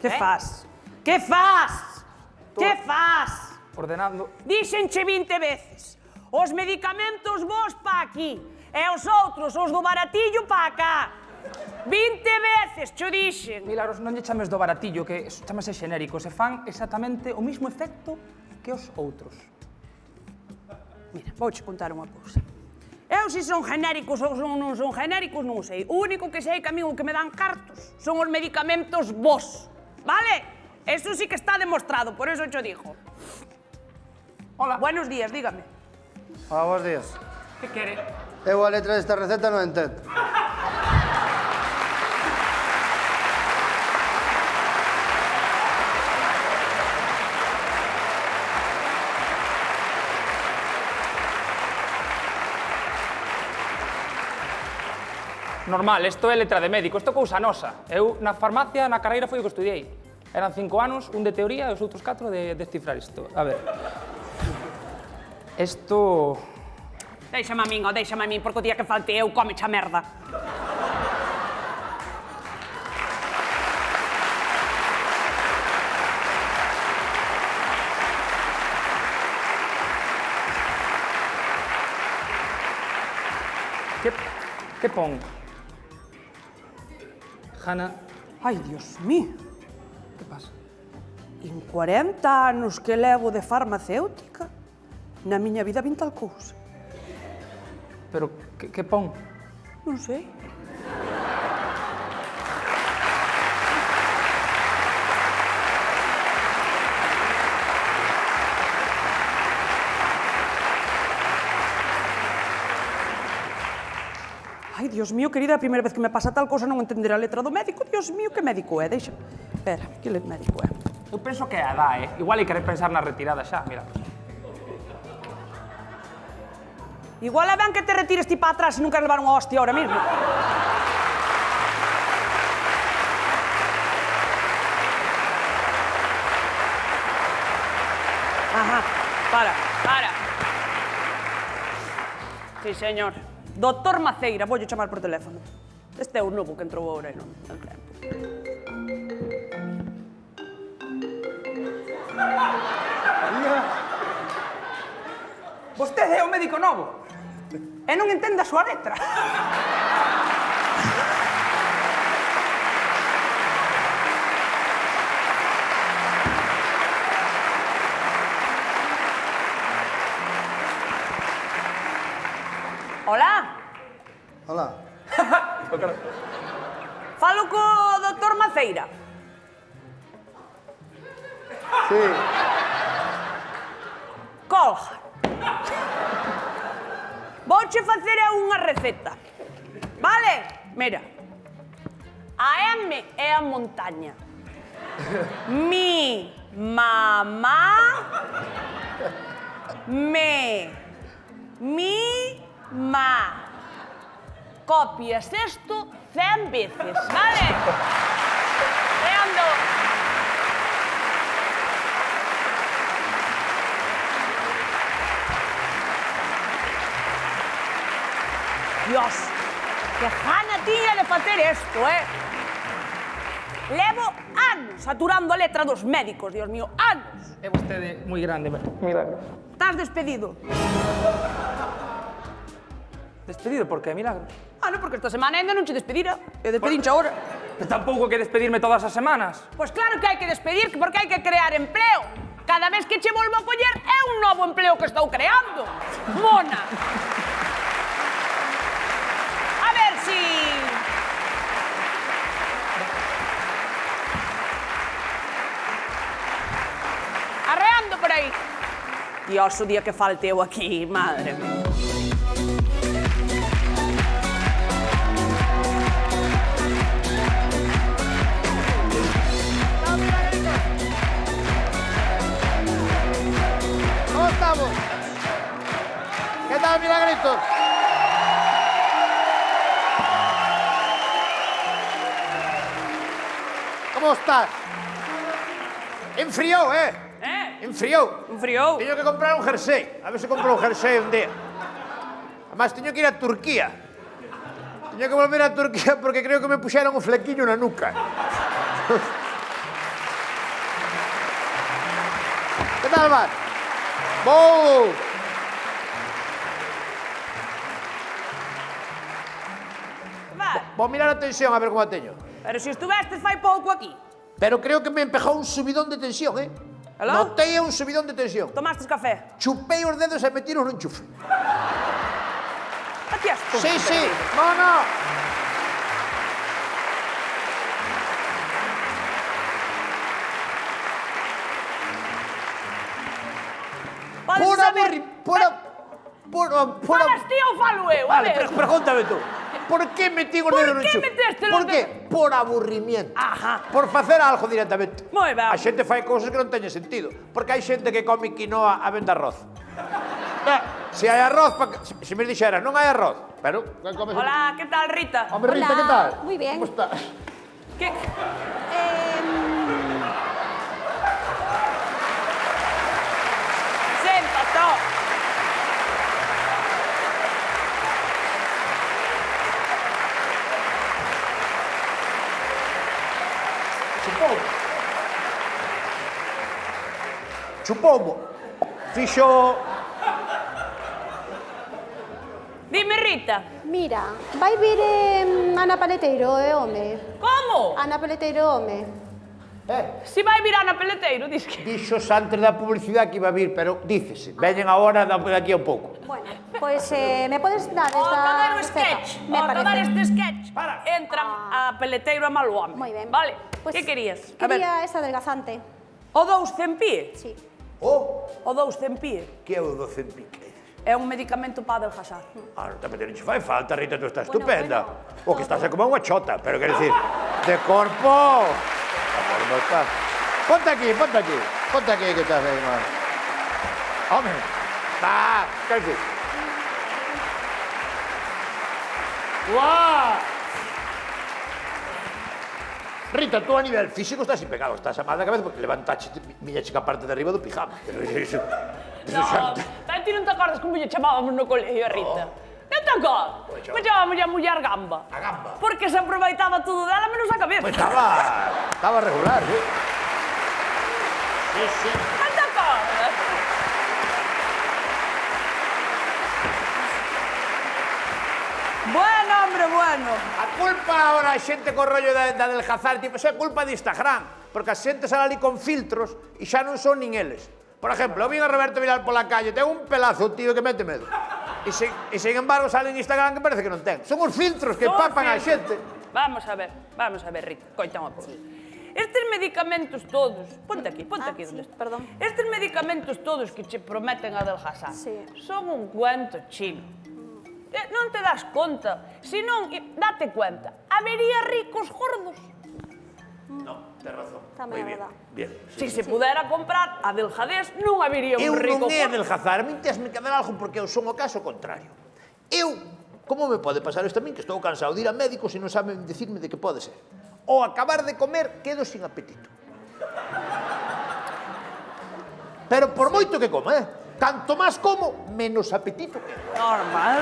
Que faz? Que faz? Que faz? Ordenando. Díxenche 20 veces. Os medicamentos vos pa aquí. E os outros, os do baratillo, pa acá. 20 veces, cho dixen. Milagros, non lle chames do baratillo, que chamase xenérico. Se fan exactamente o mismo efecto que os outros. Mira, vouche contar unha cousa. Eu se son genéricos ou non son genéricos, non sei. O único que sei que a mí o que me dan cartos son os medicamentos vos. Vale? Eso sí que está demostrado, por eso cho digo. Hola. Buenos días, dígame. Hola, bons días. Que quere? Eu a letra desta receta non entendo. Normal, isto é letra de médico, isto é cousa nosa. Eu, na farmacia, na carreira, foi o que estudiei. Eran 5 anos, un de teoría e os outros 4 de descifrar isto. A ver. Isto... Déixame a min, porque o día que falte eu, comeche a merda. Que pon? Hanna... Ai, Dios mío. Que pasa? En 40 anos que levo de farmacéutica, na miña vida vin tal cousa. Pero que pon? Non sei. Ai, Dios mío, querida, a primeira vez que me pasa tal cousa non entender a letra do médico. Dios mío, que médico é? Deixa. Espera, que médico é? Eu penso que é a edad, Igual hai querer pensar na retirada xa, mira. Igual é ben que te retires ti para atrás e non queres levar unha hostia ahora mismo. Ajá, para. Sí, señor. Doctor Maceira, voulle chamar por teléfono. Este é o novo que entrou agora e non ten tempo. Vostede é o médico novo e non entende a súa letra. Hola, Hola. falo co doctor Maceira. Sí. Colga. Vouche facer unha receta. Vale? Mira. A M é a montaña. Mi mamá me mi ma. Copias isto 100 veces, vale? E ando. Dios, que gana tiña de facer isto, Levo anos saturando a letra dos médicos, Dios mío, anos. É vostede moi grande, Milagros. Estás despedido. Despedido por que, Milagros? Non, porque esta semana ainda non che despedira. E despedinche agora. Pero tampouco que despedirme todas as semanas. Pois claro que hai que despedir, porque hai que crear empleo. Cada vez que che volvo a coller é un novo empleo que estou creando. Mona. A ver si... Arreando por aí. Dios, o día que falte eu aquí, madre mía. ¿Cómo estamos? ¿Qué tal, Milagritos? ¿Cómo estás? Enfriou, Enfriou. Enfriou. Teño que comprar un jersey. A ver se compro un jersey un día. Además, teño que ir a Turquía. Teño que volver a Turquía porque creo que me puxeron un flequiño na nuca. Que tal vas? Vou! Va, Vou mirar a tensión a ver como a teño. pero se estuvestes fai pouco aquí. Pero creo que me empejou un subidón de tensión, eh? Aló? Notei un subidón de tensión. Tomastes café. Chupei os dedos e metiros no enchufe. Aquí has tú. Sí, sí. No, no. Podes Pura saber... aburri... Pura... Falas ti ou falo eu? A Vale, ver. pregúntame tú. Por que metí os Por dedos no que enchufe? meteste Por los que? dedos? Por aburrimiento. Ajá. Por facer algo directamente. Moi ben. A xente fai cousas que non teñen sentido. Porque hai xente que come quinoa a venda arroz. Se hai arroz, se me dixera, non hai arroz. Pero, Hola, que tal, Rita? Hombre, Rita, Hola, ¿qué tal? muy bien. ¿Cómo estás? Que... Séntate. Chupoumo. Fixo... Dime, Rita. Mira, vai vir Ana Paleteiro e home. Como? Ana Paleteiro home. Si vai virar na peleteiro, dis que... Dixos antes da publicidade que iba a vir, pero dícese, veñen agora de aquí a un pouco. Bueno, pois me podes dar Ao esta acabar o receta? sketch, Me ao acabar parece. este sketch, Para. entran a peleteiro a malo home. Moi ben. Vale? Pois Que querías? A ver, Quería esta adelgazante. o dous cempie? Sí. O O dous cempie que é o do Zempique? é un medicamento para adelgazar. Ah, non tamén non che fai falta, Rita, tú estás Bueno, estupenda. bueno. O que estás é como unha chota, pero quero dicir, de corpo... Como estás? Ponte aquí, ponte aquí. Ponte aquí que estás aí, man. Home, va, quero dicir. Guau! Rita, tú a nivel físico estás impecable, estás a mal da cabeza porque levantaste miña chica parte de arriba do pijama. Pero iso... No, tal ti non te acordas como lle chamábamos no colegio a Rita? Non te acordas? Me chamábamos a muller gamba. A gamba? Porque se aproveitaba todo dela menos a cabeza. Pues estaba regular, sí. Sí, sí. Non te acordas? Bueno, hombre, bueno. A culpa ahora a xente co rollo de adelgazar, tipo, é culpa de Instagram, porque a xente sale ali con filtros e xa non son nin eles. Por exemplo, eu vin a Roberto Vidal pola calle, ten un pelazo, tío, que mete medo. E sin embargo sale en Instagram que parece que non ten. Son os filtros que Son papan a filtros. xente. Vamos a ver, Rita, coita unha cousa. Estes medicamentos todos, ponte aquí donde sí, estás. perdón. Estes medicamentos todos que che prometen adelgazar, Sí. son un cuento chino. Non te das conta, senón, date cuenta, habería ricos gordos. No, ten razón. Tamén é verdad. Bien. Si se pudera comprar adelgadez, non habería un Eu rico non é gordo. adelgazar, a min tesme que dar algo porque eu son o caso contrario. Eu, como me pode pasar isto a min, que estou cansado de ir a médicos e non saben dicirme de que pode ser? Ou acabar de comer, quedo sin apetito. Pero por moito que coma, canto máis como, menos apetito quedo. Normal.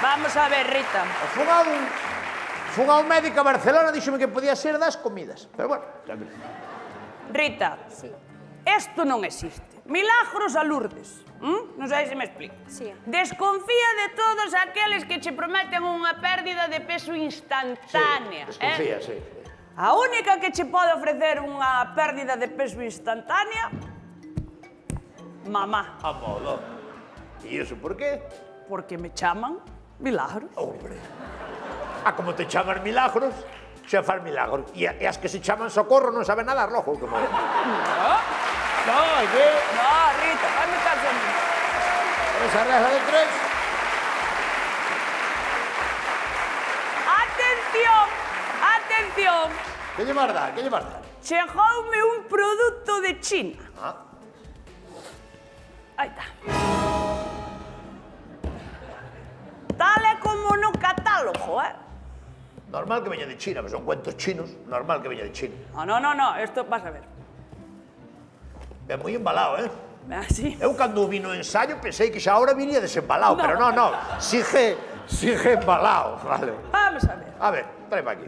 Vamos a ver, Rita. Fun a un médico a Barcelona, díxome que podía ser das comidas. Pero bueno, tamén. Rita, Sí. esto non existe. Milagros a Lourdes. Non sei se me explico. Sí. Desconfía de todos aqueles que che prometen unha pérdida de peso instantánea. Desconfía, sí. A única que che pode ofrecer unha pérdida de peso instantánea, mamá, A modo. E iso por qué? porque me chaman Milagros. Hombre. Como te chaman Milagros, xa faz milagros. E as que se chaman Socorro non saben nadar logo. Como... No, oye. no, Rita, fame caso a mí. Esa reja de tres. Atención, atención. Que lle vas dar? Que lle vas dar? Chegoume un produto de China. Ah. Aí está. Tal é como no catálogo, Normal que veña de China, pero son cuentos chinos. Normal que veña de China. No, esto vas a ver. É moi embalado, Así. Eu cando vi no ensayo pensei que xa ahora viría desembalado, pero non. Sigue Sigue embalado, vale. Vamos a ver. A ver, trae para aquí.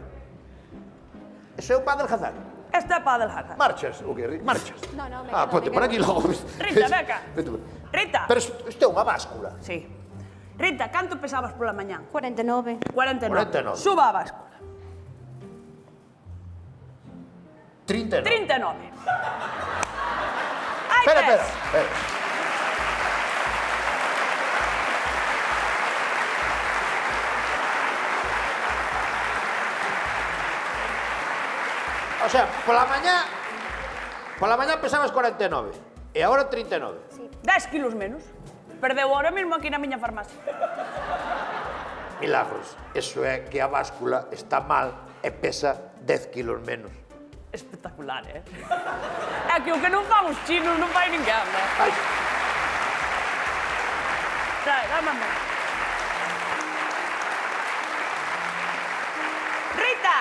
Eso é un pan del Hazard. Este é pa adelgazar. Marchas, o que, marchas? No, no, me Ah, quedo, ponte me por quedo. aquí logo. Rita, veca. Rita. Pero isto é unha báscula. Sí. Rita, canto pesabas pola mañán? 49. 49. 49. Suba a báscula. 39. 39. Aí Espera, tes. espera. O sea, pola mañá pesabas 49 e agora 39. 10 kilos menos. Perdeu ahora mesmo aquí na miña farmacia. Milagros, eso é que a báscula está mal e pesa 10 kilos menos. Espectacular, É que o que non fan os chinos non fai ninguén, Ai, Trae, dame a mão. Rita!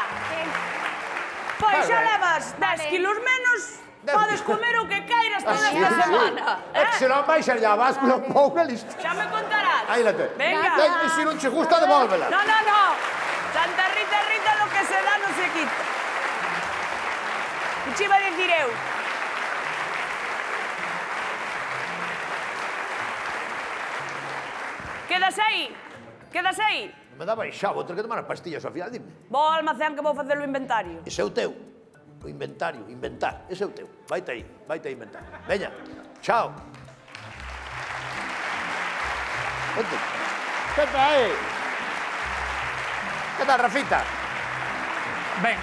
Pois xa levas 10 kilos menos, 10 podes kilos. comer o que queiras toda así, esta así. semana. É que se non vai xa a báscula un pouco listo. Xa me contarás. Aí la ten. Venga. E se non che gusta, devólvela. No, no, no. Santa Rita, Rita, lo que se da no se quita. Que che iba a decir eu? Quedas aí? Quedas aí? Me daba baixado, vou ter que tomar as pastillas ao final, dime. Vou ao almacén que vou facer o inventario. Ese é o teu. O inventario, inventar. Ese é o teu. Vaite aí inventar. Veña, chao. Vente. Vente aí. Que tal, Rafita? Ben,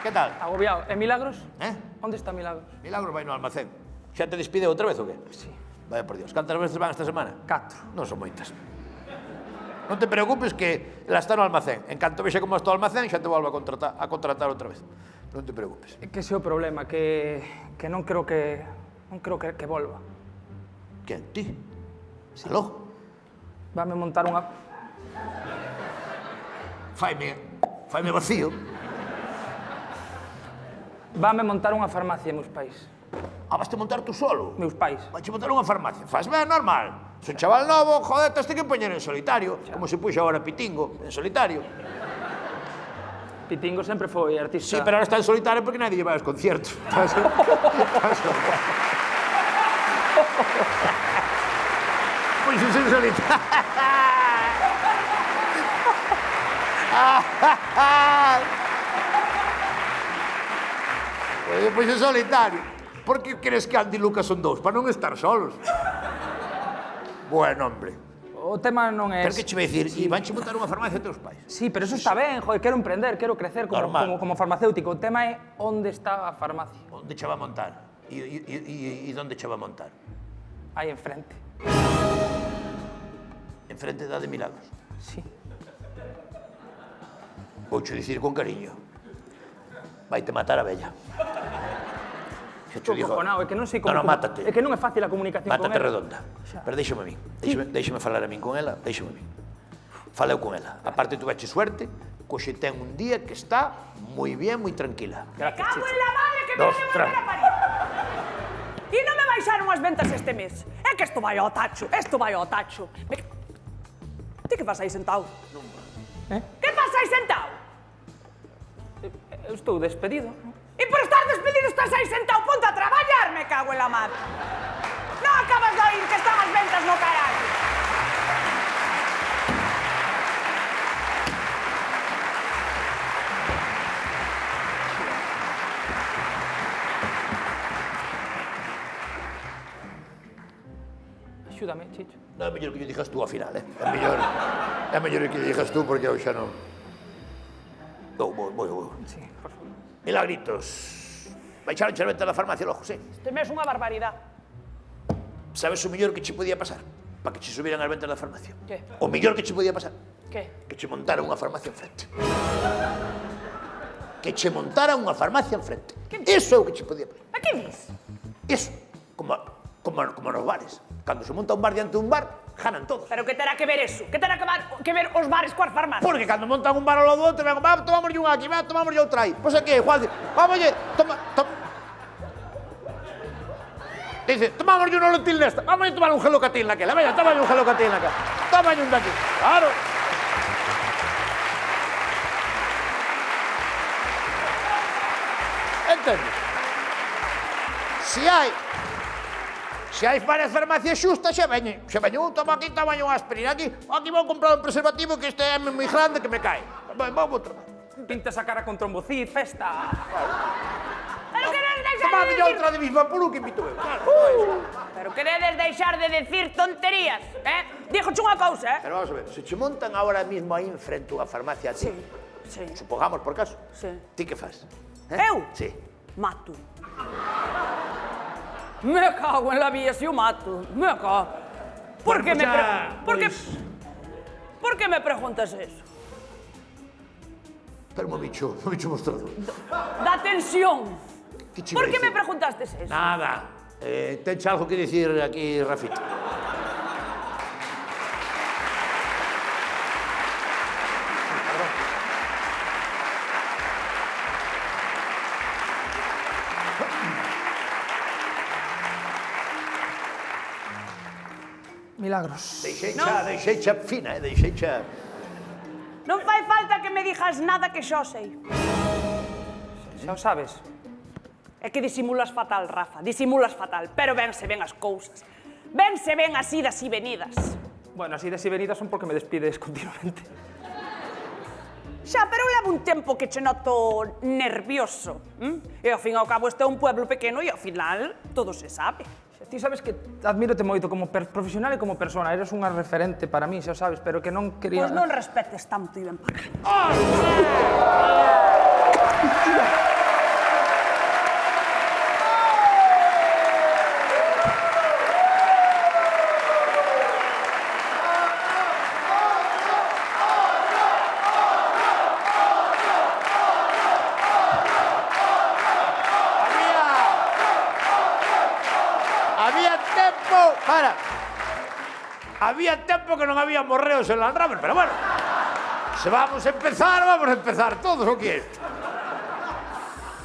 Que tal? agobiado. E Milagros? Eh? Onde está Milagros? Milagros vai no almacén. Xa te despide outra vez ou que? Sí. Vaya por Dios. Cantas veces van esta semana? 4. Non son moitas. Non te preocupes que ela está no almacén. En canto vexe como está o almacén, xa te volvo a contratar outra vez. Non te preocupes. É que ese é o problema, que non creo que volva. Que? Ti? Aló? Vame montar unha... Faime vacío. Vame montar unha farmacia, meus pais. Ah, vas te montar tú solo? Meus pais. Vache montar unha farmacia. Faz ben, normal. Se un chaval novo, joder, tens que poñer en solitario. Como se puxa agora Pitingo, en solitario. Pitingo sempre foi artista. Sí, pero ahora está en solitario porque nadie lleva aos conciertos. Pois en solitario. Pois en solitario. Por que crees que Andy e Lucas son dous? Para non estar solos. Bueno, hombre. O tema non é... Pero que che vai dicir? E vanche montar unha farmacia a teus pais? Sí, pero eso está ben, joder, quero emprender, quero crecer Normal. como farmacéutico. O tema é onde está a farmacia. Onde che va a montar? E onde che va a montar? Aí enfrente. Enfrente da de Milagros. Sí. Vouche dicir con cariño. Vaite matar a bella. Xa Estou cojonado, é que non sei como... No, mátate. É que non é fácil a comunicación con Mátate ela. redonda. Pero déixame a min. Déixame falar a min con ela. Déixame a min. Faleu con ela. Aparte, tu veche suerte, coxe ten un día que está moi bien, moi tranquila. Gracias, Cago Chicho. en la madre que me Dos, vai a tres. matar a parir. E non me baixaron as ventas este mes. É que isto vai ao tacho, Ti que fas aí sentado? Eh? Que fas aí sentado? Eu estou despedido. E por estar despedido estás aí sentado, ponte a traballar, me cago en la madre. Non acabas de oír que están as ventas no carallo. Axúdame, Chicho. Non é mellor que lle dixas tú ao final, É mellor que lle dixas tú porque eu xa non... Vou. Sí, por favor. Milagritos. Baixaron che a venta da farmacia logo, sí. Este mes unha barbaridade. Sabes o mellor que che podía pasar? Para que che subiran as ventas da farmacia. Que? O mellor que che podía pasar? Que? Que che montara unha farmacia enfrente. Que che montara unha farmacia enfrente. Iso é o que che podía pasar. A que dis? Iso, como nos bares. Cando se monta un bar diante dun bar, ganan todos. Pero que terá que ver eso? Que terá que ver os bares coas farmacias? Porque cando montan un bar ao lado do outro, vengo, va, tomámoslle unha aquí, va, tomámoslle outra aí. Pois aquí, Juan, vámolle, Te dice, tomamos un olotil nesta, vamos a tomar un gelocatil naquela, veña, tómame un gelocatil naquela, tómame un daqui, claro. Entendes? Se hai varias farmacias xustas, xa veñen un, toma aquí, toma unha aspirina, aquí vou comprar un preservativo que este é moi grande que me cae. Vamos outra. Pintas a cara con trombocid, festa. Pero queredes deixar de Tomade decir... outra de Bisvaporú que invito eu. Pero queredes deixar de decir tonterías, Dígoche unha cousa, Pero vamos a ver, se che montan ahora mismo aí enfrente unha farmacia a ti, Sí. supongamos por caso, Sí. ti que fas? Eu? Sí. Mato. Me cago en la vida si o mato. Me cago. ¿Por qué me preguntas eso? Pero mo bicho mostrador. Da tensión. Que che ¿Por vai qué me dicir? preguntaste eso? Nada. Tenche algo que dicir aquí, Rafita. Milagros. Deixeicha fina, deixeicha... Non fai falta que me digas nada que xo sei. Xa o sabes. É que disimulas fatal, Rafa. Disimulas fatal. Pero vense ben as cousas. Vense ben as idas e venidas. Bueno, as idas e venidas son porque me despides continuamente. Xa, pero eu levo un tempo que che noto nervioso. E ao fin e ao cabo este é un pueblo pequeno e ao final todo se sabe. Ti sabes que admírote moito como profesional e como persona. Eres unha referente para mí, xa o sabes, pero que non quería... Pois non respetes tanto e ven para cá. Había tempo que non había morreos en Land Rover, pero bueno, se vamos a empezar todos, o que é?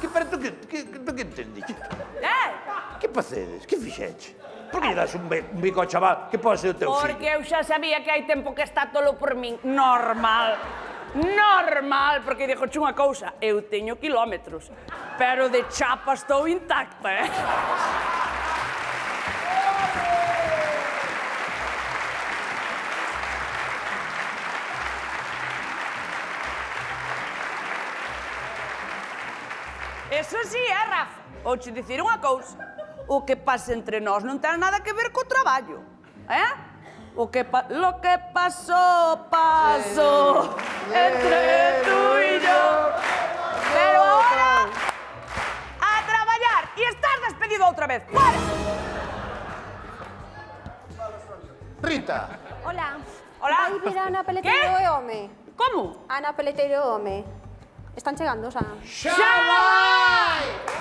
Pero tú que entendiche? Que facedes? Que fixeche? Por que lle das un bico ao chaval que pode ser o teu fillo? Porque eu xa sabía que hai tempo que está tolo por min. Normal. Normal, porque dixoche unha cousa, eu teño kilómetros, pero de chapa estou intacta, Eso sí, Rafa? Vouche dicir unha cousa. O que pasa entre nós non ten nada que ver co traballo, Lo que pasó, pasó entre tú y yo. Pero ahora, a traballar. E estás despedido outra vez. ¡Fuera! Rita. Hola. Hola. Vai vir a Ana Peleteiro e home. Como? Ana Peleteiro e home. Están chegando, xa. Xa vai!